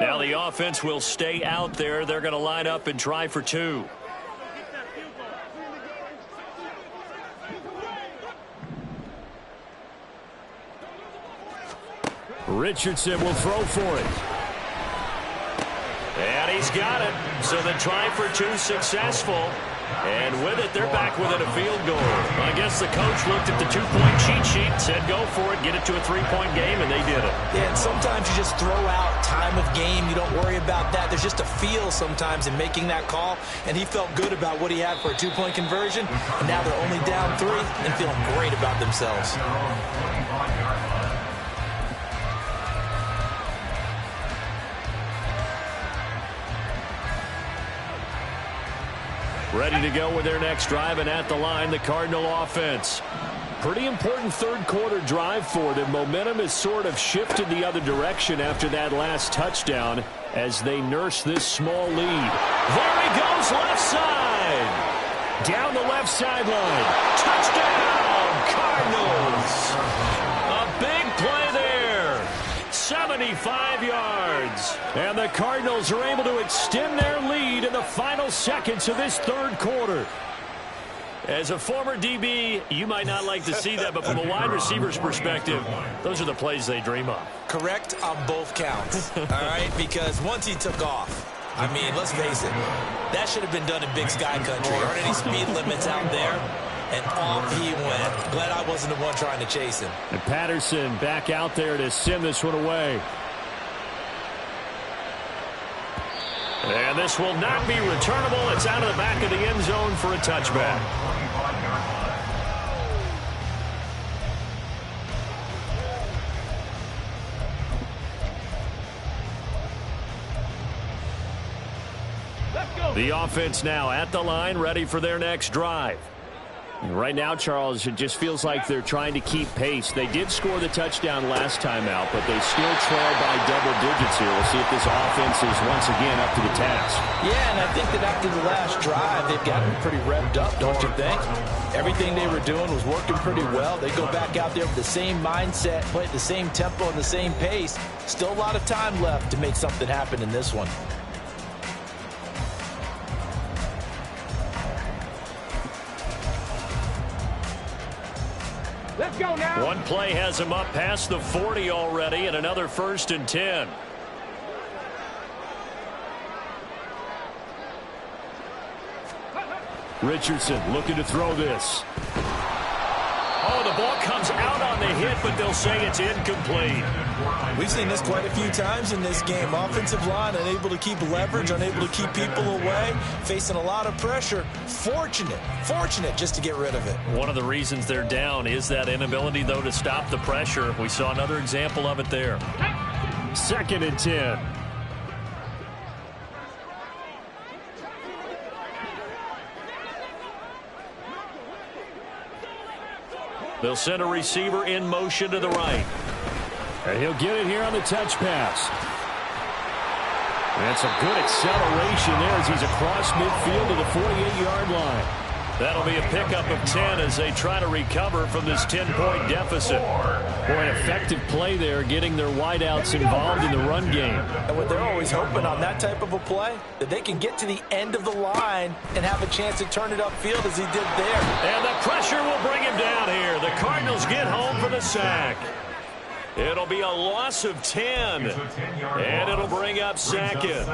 Now the offense will stay out there. They're going to line up and try for 2. Richardson will throw for it. And he's got it. So the try for 2 successful. And with it, they're back within a field goal. I guess the coach looked at the 2-point cheat sheet, said go for it, get it to a 3-point game, and they did it. Yeah, and sometimes you just throw out time of game. You don't worry about that. There's just a feel sometimes in making that call, and he felt good about what he had for a 2-point conversion, and now they're only down 3 and feeling great about themselves. Ready to go with their next drive, and at the line, the Cardinal offense. Pretty important 3rd quarter drive for them. Momentum has sort of shifted the other direction after that last touchdown as they nurse this small lead. There he goes, left side. Down the left sideline. Touchdown, Cardinals. A big play there. 75 yards. And the Cardinals are able to extend their lead in the final seconds of this 3rd quarter. As a former DB, you might not like to see that, but from a wide receiver's perspective, those are the plays they dream of. Correct on both counts, all right? Because once he took off, I mean, let's face it. That should have been done in Big Sky Country. Aren't any speed limits out there? And off he went. Glad I wasn't the one trying to chase him. And Patterson back out there to send this one away. And this will not be returnable. It's out of the back of the end zone for a touchback. The offense now at the line, ready for their next drive. Right now, Charles, it just feels like they're trying to keep pace. They did score the touchdown last time out, but they still trail by double digits here. We'll see if this offense is once again up to the task. Yeah, and I think that after the last drive, they've gotten pretty revved up, don't you think? Everything they were doing was working pretty well. They go back out there with the same mindset, play at the same tempo and the same pace. Still a lot of time left to make something happen in this one. Let's go now. One play has him up past the 40 already, and another 1st and 10. Richardson looking to throw this. Oh, the ball comes out on the hit, but they'll say it's incomplete. We've seen this quite a few times in this game. Offensive line unable to keep leverage, unable to keep people away, facing a lot of pressure. Fortunate just to get rid of it. One of the reasons they're down is that inability, though, to stop the pressure. We saw another example of it there. 2nd and 10. They'll send a receiver in motion to the right. And he'll get it here on the touch pass. And some good acceleration there as he's across midfield to the 48-yard line. That'll be a pickup of 10 as they try to recover from this 10-point deficit. Boy, an effective play there, getting their wideouts involved in the run game. And what they're always hoping on that type of a play, that they can get to the end of the line and have a chance to turn it upfield as he did there. And the pressure will bring him down here. The Cardinals get home for the sack. It'll be a loss of 10, and it'll bring up 2nd.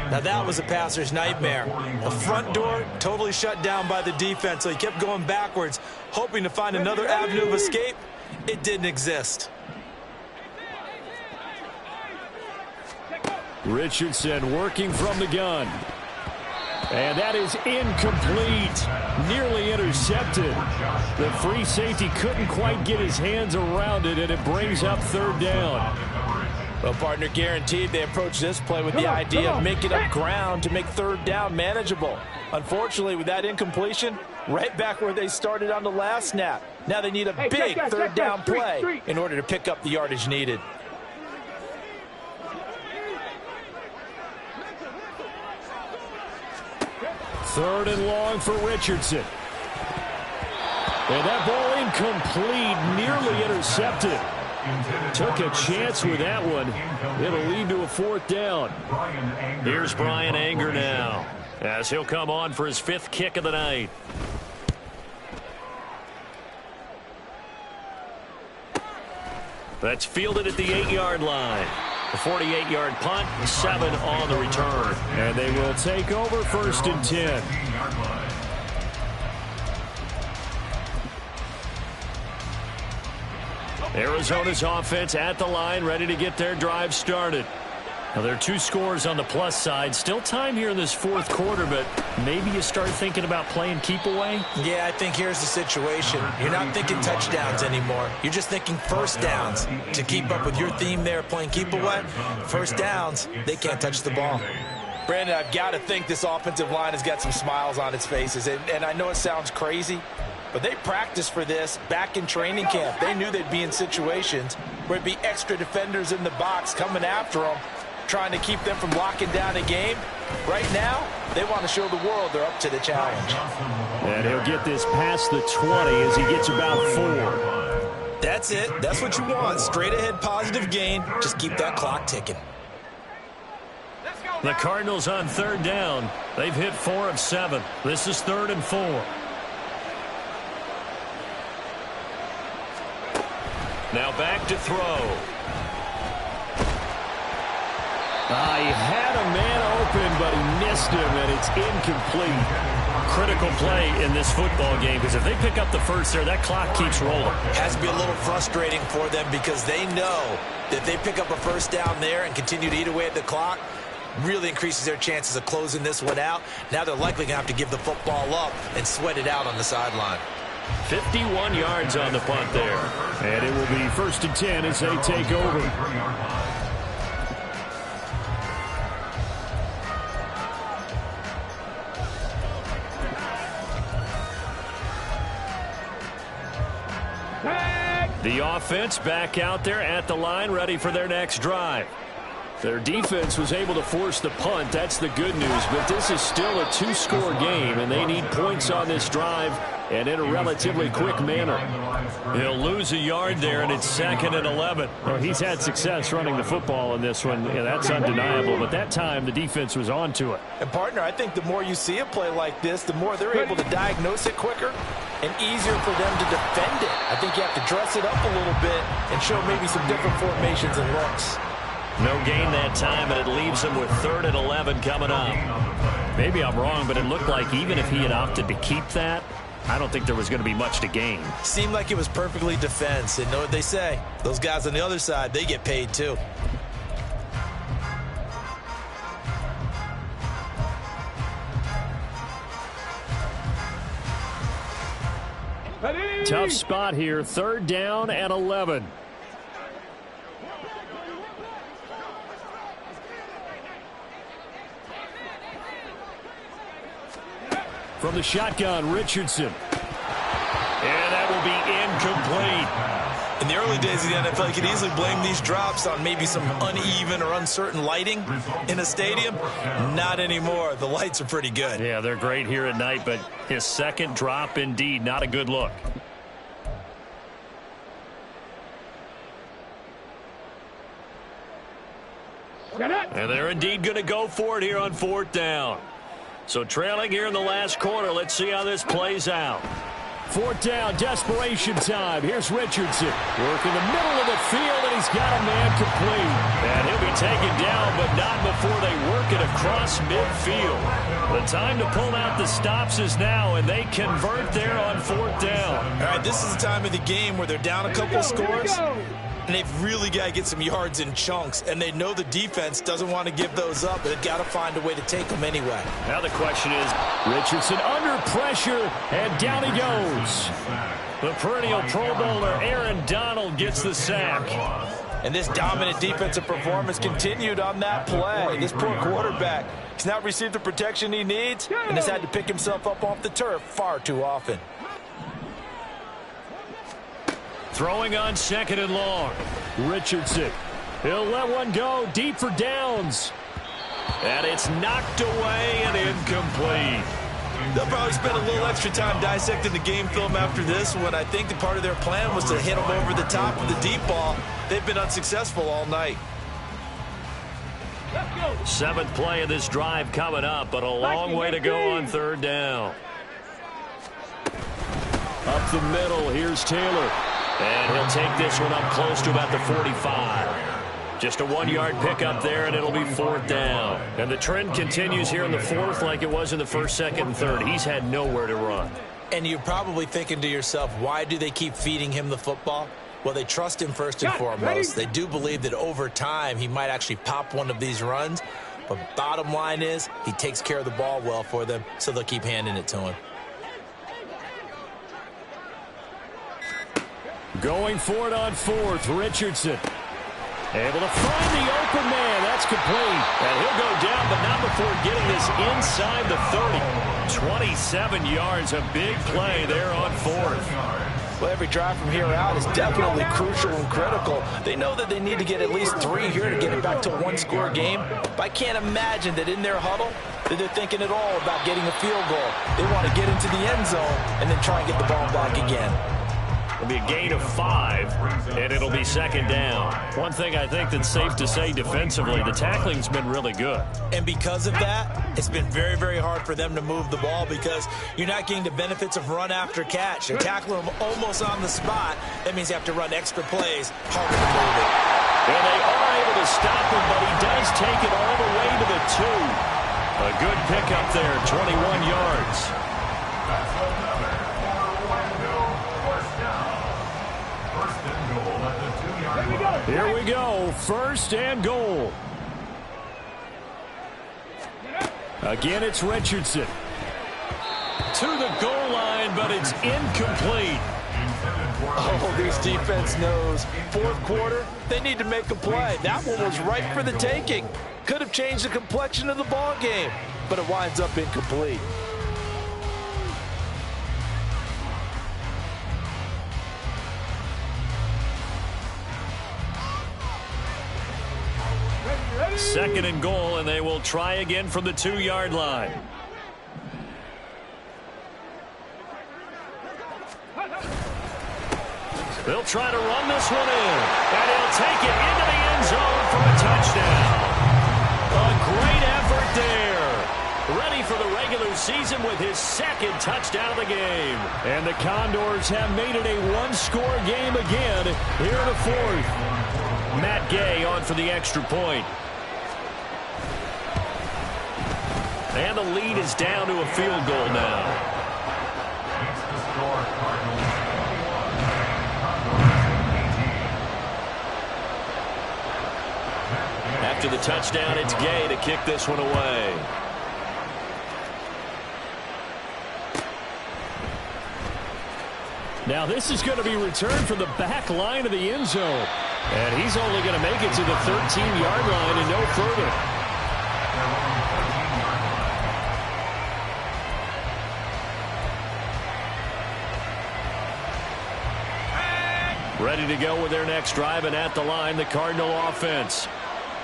Now that was a passer's nightmare. The front door totally shut down by the defense, so he kept going backwards, hoping to find another avenue of escape. It didn't exist. Richardson working from the gun. And that is incomplete. Nearly intercepted. The free safety couldn't quite get his hands around it, and it brings up 3rd down. Well, partner, guaranteed they approach this play with the idea of making up ground to make 3rd down manageable. Unfortunately, with that incompletion, right back where they started on the last snap. Now they need a big 3rd down play in order to pick up the yardage needed. Third and long for Richardson. And that ball incomplete, nearly intercepted. Took a chance with that one. It'll lead to a 4th down. Here's Brian Anger now, as he'll come on for his 5th kick of the night. That's fielded at the 8-yard line. The 48-yard punt, 7 on the return. And they will take over 1st and 10. Arizona's offense at the line, ready to get their drive started. Now, there are 2 scores on the plus side. Still time here in this 4th quarter, but maybe you start thinking about playing keep away? Yeah, I think here's the situation. You're not thinking touchdowns anymore. You're just thinking 1st downs. To keep up with your theme there, playing keep away, 1st downs, they can't touch the ball. Brandon, I've got to think this offensive line has got some smiles on its faces. And I know it sounds crazy, but they practiced for this back in training camp. They knew they'd be in situations where it'd be extra defenders in the box coming after them, trying to keep them from locking down a game. Right now, they want to show the world they're up to the challenge. And he'll get this past the 20 as he gets about 4. That's it. That's what you want. Straight ahead positive gain. Just keep that clock ticking. The Cardinals on 3rd down. They've hit 4 of 7. This is 3rd and 4. Now back to throw. He had a man open, but he missed him, and it's incomplete. Critical play in this football game, because if they pick up the first there, that clock keeps rolling. Has to be a little frustrating for them because they know that if they pick up a first down there and continue to eat away at the clock, really increases their chances of closing this one out. Now they're likely going to have to give the football up and sweat it out on the sideline. 51 yards on the punt there. And it will be 1st and 10 as they take over. The offense back out there at the line, ready for their next drive. Their defense was able to force the punt. That's the good news. But this is still a two-score game, and they need points on this drive and in a relatively quick manner. He'll lose a yard there, and it's 2nd and 11. Well, he's had success running the football in this one, and that's undeniable. But that time, the defense was on to it. And, partner, I think the more you see a play like this, the more they're able to diagnose it quicker and easier for them to defend it. I think you have to dress it up a little bit and show maybe some different formations and looks. No gain that time, and it leaves him with 3rd and 11 coming up. Maybe I'm wrong, but it looked like even if he had opted to keep that, I don't think there was going to be much to gain. Seemed like it was perfectly defense. And know what they say? Those guys on the other side, they get paid too. Tough spot here. 3rd down and 11. From the shotgun, Richardson. And that will be incomplete. In the early days of the NFL, you could easily blame these drops on maybe some uneven or uncertain lighting in a stadium. Not anymore. The lights are pretty good. Yeah, they're great here at night, but his second drop, indeed, not a good look. And they're indeed going to go for it here on 4th down. So trailing here in the last quarter. Let's see how this plays out. 4th down, desperation time. Here's Richardson. Working the middle of the field, and he's got a man complete. And he'll be taken down, but not before they work it across midfield. The time to pull out the stops is now, and they convert there on 4th down. All right, this is the time of the game where they're down a couple scores, and they've really got to get some yards in chunks, and they know the defense doesn't want to give those up, but they've got to find a way to take them anyway. Now the question is, Richardson under pressure, and down he goes. The perennial Pro Bowler Aaron Donald gets the sack. And this dominant defensive performance continued on that play. This poor quarterback has not received the protection he needs and has had to pick himself up off the turf far too often. Throwing on 2nd and long. Richardson. He'll let one go deep for downs. And it's knocked away and incomplete. They'll probably spend a little extra time dissecting the game film after this one. I think the part of their plan was to hit them over the top of the deep ball. They've been unsuccessful all night. 7th play of this drive coming up, but a long way to go on 3rd down. Up the middle, here's Taylor. And he'll take this one up close to about the 45. Just a 1-yard pickup there, and it'll be 4th down. And the trend continues here in the 4th like it was in the 1st, 2nd, and 3rd. He's had nowhere to run. And you're probably thinking to yourself, why do they keep feeding him the football? Well, they trust him first and foremost. They do believe that over time he might actually pop one of these runs. But bottom line is he takes care of the ball well for them, so they'll keep handing it to him. Going for it on 4th, Richardson. Able to find the open man. That's complete. And he'll go down, but not before getting this inside the 30. 27 yards, a big play there on 4th. Well, every drive from here out is definitely crucial and critical. They know that they need to get at least 3 here to get it back to a 1-score game. But I can't imagine that in their huddle that they're thinking at all about getting a field goal. They want to get into the end zone and then try and get the ball back again. It'll be a gain of 5, and it'll be 2nd down. One thing I think that's safe to say defensively, the tackling's been really good. And because of that, it's been very, very hard for them to move the ball because you're not getting the benefits of run after catch. They're tackling them almost on the spot. That means you have to run extra plays, harder to move it. And they are able to stop him, but he does take it all the way to the 2. A good pickup there, 21 yards. Here we go, first and goal. Again, it's Richardson. To the goal line, but it's incomplete. Oh, this defense knows. Fourth quarter, they need to make a play. That one was ripe for the taking. Could have changed the complexion of the ball game, but it winds up incomplete. Second and goal, and they will try again from the 2-yard line. They'll try to run this one in, and he'll take it into the end zone for a touchdown. A great effort there. Ready for the regular season with his second touchdown of the game. And the Condors have made it a one-score game again here in the fourth. Matt Gay on for the extra point. And the lead is down to a field goal now. After the touchdown, it's Gay to kick this one away. Now this is going to be returned from the back line of the end zone. And he's only going to make it to the 13-yard line and no further. Ready to go with their next drive, and at the line, the Cardinal offense.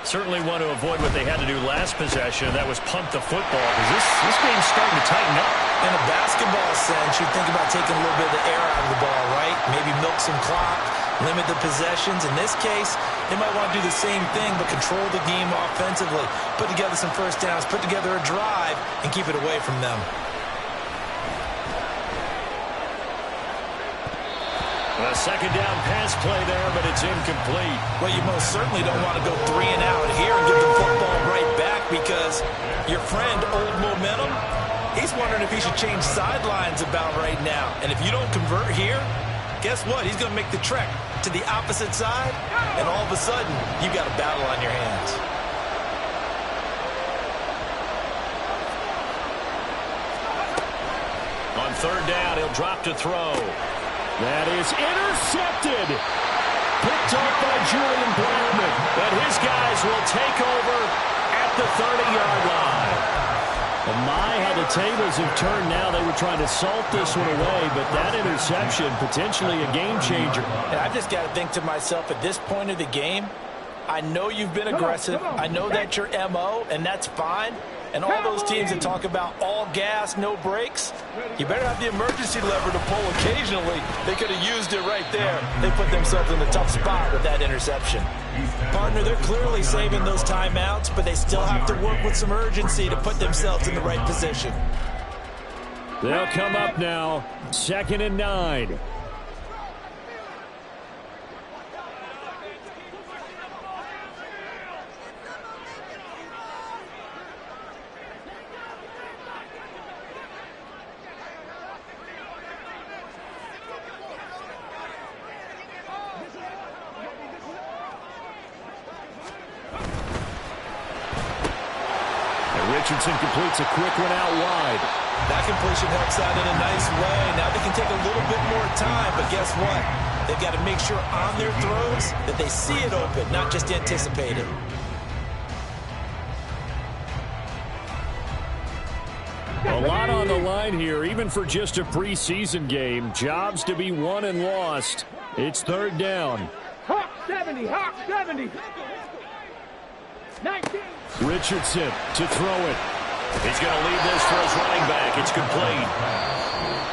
Certainly want to avoid what they had to do last possession, and that was punt the football, because this game's starting to tighten up. In a basketball sense, you think about taking a little bit of the air out of the ball, right? Maybe milk some clock, limit the possessions. In this case, they might want to do the same thing, but control the game offensively. Put together some first downs, put together a drive, and keep it away from them. A second down pass play there, but it's incomplete. Well, you most certainly don't want to go 3 and out here and give the football right back, because your friend, Old Momentum, he's wondering if he should change sidelines about right now. And if you don't convert here, guess what? He's going to make the trek to the opposite side, and all of a sudden, you've got a battle on your hands. On third down, he'll drop to throw. That is intercepted. Picked up by Julian Blackman. And his guys will take over at the 30-yard line. Well, my, how the tables have turned now. They were trying to salt this one away, but that interception, potentially a game changer. And I've just got to think to myself, at this point of the game, I know you've been aggressive. I know that's your MO, and that's fine. And all those teams that talk about all gas, no brakes, you better have the emergency lever to pull occasionally. They could have used it right there. They put themselves in a tough spot with that interception. Partner, they're clearly saving those timeouts, but they still have to work with some urgency to put themselves in the right position. They'll come up now, 2nd and 9. Richardson completes a quick one out wide. That completion helps out in a nice way. Now they can take a little bit more time, but guess what? They've got to make sure on their throws that they see it open, not just anticipate it. A lot on the line here, even for just a preseason game. Jobs to be won and lost. It's third down. Hawk 70, Hawk 70. 19. Richardson to throw it. He's going to leave this for his running back. It's complete.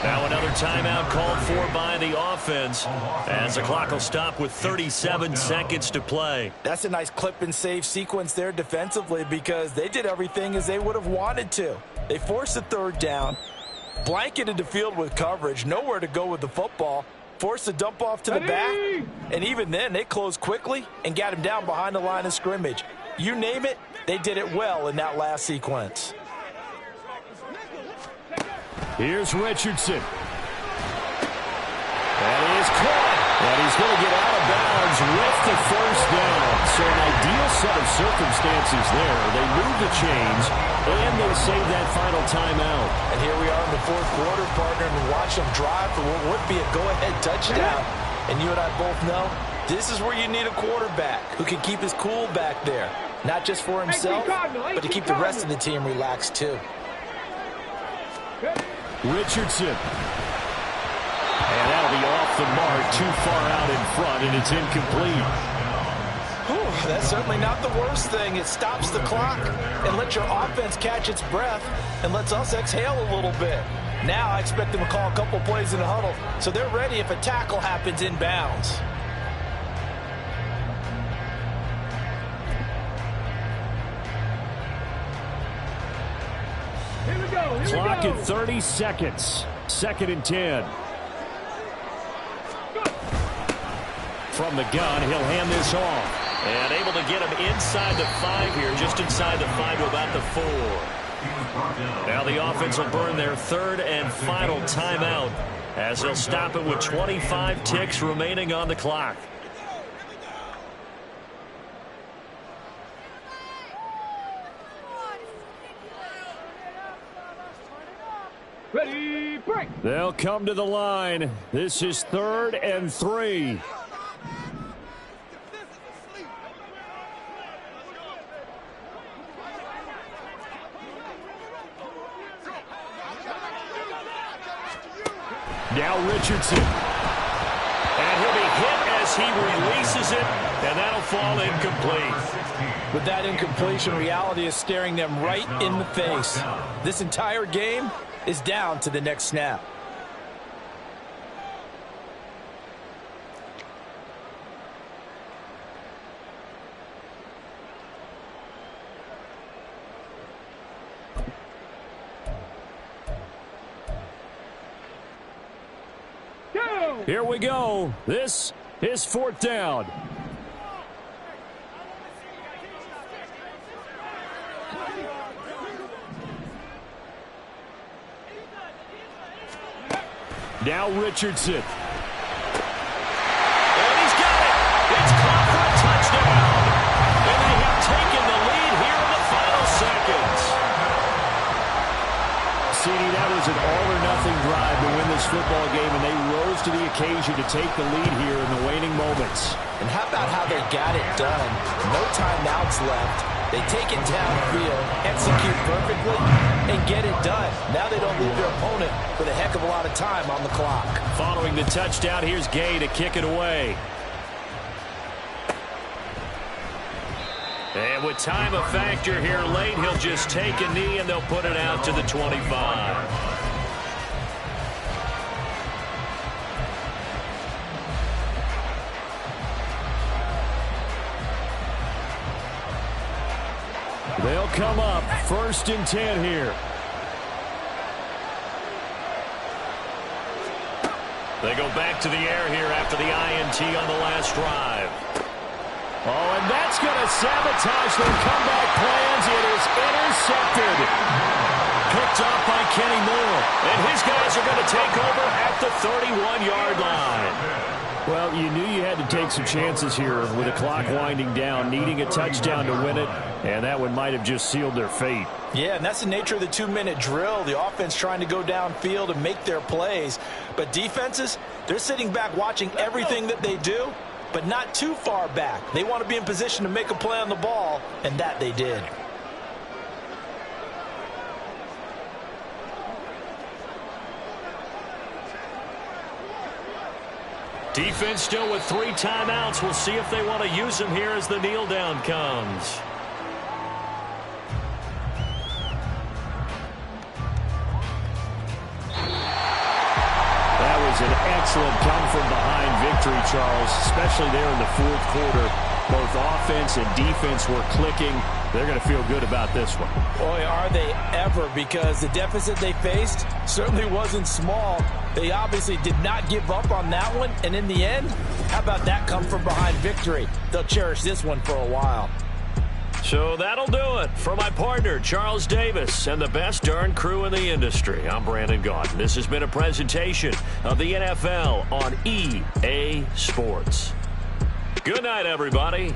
Now another timeout called for by the offense, as the clock will stop with 37 seconds to play. That's a nice clip and save sequence there defensively, because they did everything as they would have wanted to. They forced the third down, blanketed the field with coverage, nowhere to go with the football, forced the dump off to the back, and even then they closed quickly and got him down behind the line of scrimmage. You name it, they did it well in that last sequence. Here's Richardson. That is caught. And he's going to get out of bounds with the first down. So an ideal set of circumstances there. They move the chains, and they save that final timeout. And here we are in the fourth quarter, partner, and watch them drive for what would be a go-ahead touchdown. And you and I both know this is where you need a quarterback who can keep his cool back there. Not just for himself, but to keep the rest of the team relaxed too. Richardson. And that'll be off the mark, too far out in front, and it's incomplete. Whew, that's certainly not the worst thing. It stops the clock and lets your offense catch its breath and lets us exhale a little bit. Now I expect them to call a couple plays in the huddle, so they're ready if a tackle happens inbounds. Clock at 30 seconds. 2nd and 10. From the gun, he'll hand this off. And able to get him inside the 5 here, just inside the 5 to about the 4. Now the offense will burn their 3rd and final timeout as they'll stop it with 25 ticks remaining on the clock. Ready, break. They'll come to the line. This is 3rd and 3. Now Richardson. And he'll be hit as he releases it, and that'll fall incomplete. With that incompletion, reality is staring them right in the face. This entire game is down to the next snap. Here we go. This is 4th down. Now Richardson. And he's got it. It's caught for a touchdown. And they have taken the lead here in the final seconds. CD, that was an all-or-nothing drive to win this football game, and they rose to the occasion to take the lead here in the waning moments. And how about how they got it done? No timeouts left. They take it downfield, execute perfectly, and get it done. Now they don't leave their opponent with a heck of a lot of time on the clock. Following the touchdown, here's Gay to kick it away. And with time a factor here late, he'll just take a knee and they'll put it out to the 25. They'll come up 1st and 10 here. They go back to the air here after the INT on the last drive. Oh, and that's going to sabotage their comeback plans. It is intercepted. Picked off by Kenny Moore. And his guys are going to take over at the 31-yard line. Well, you knew you had to take some chances here with the clock winding down, needing a touchdown to win it, and that one might have just sealed their fate. Yeah, and that's the nature of the 2-minute drill. The offense trying to go downfield and make their plays. But defenses, they're sitting back watching everything that they do, but not too far back. They want to be in position to make a play on the ball, and that they did. Defense still with 3 timeouts. We'll see if they want to use them here as the kneel down comes. That was an excellent come-from-behind victory, Charles, especially there in the 4th quarter. Both offense and defense were clicking. They're going to feel good about this one. Boy, are they ever, because the deficit they faced certainly wasn't small. They obviously did not give up on that one, and in the end, how about that come-from-behind victory? They'll cherish this one for a while. So that'll do it. For my partner, Charles Davis, and the best darn crew in the industry, I'm Brandon Gaudin. This has been a presentation of the NFL on EA Sports. Good night, everybody.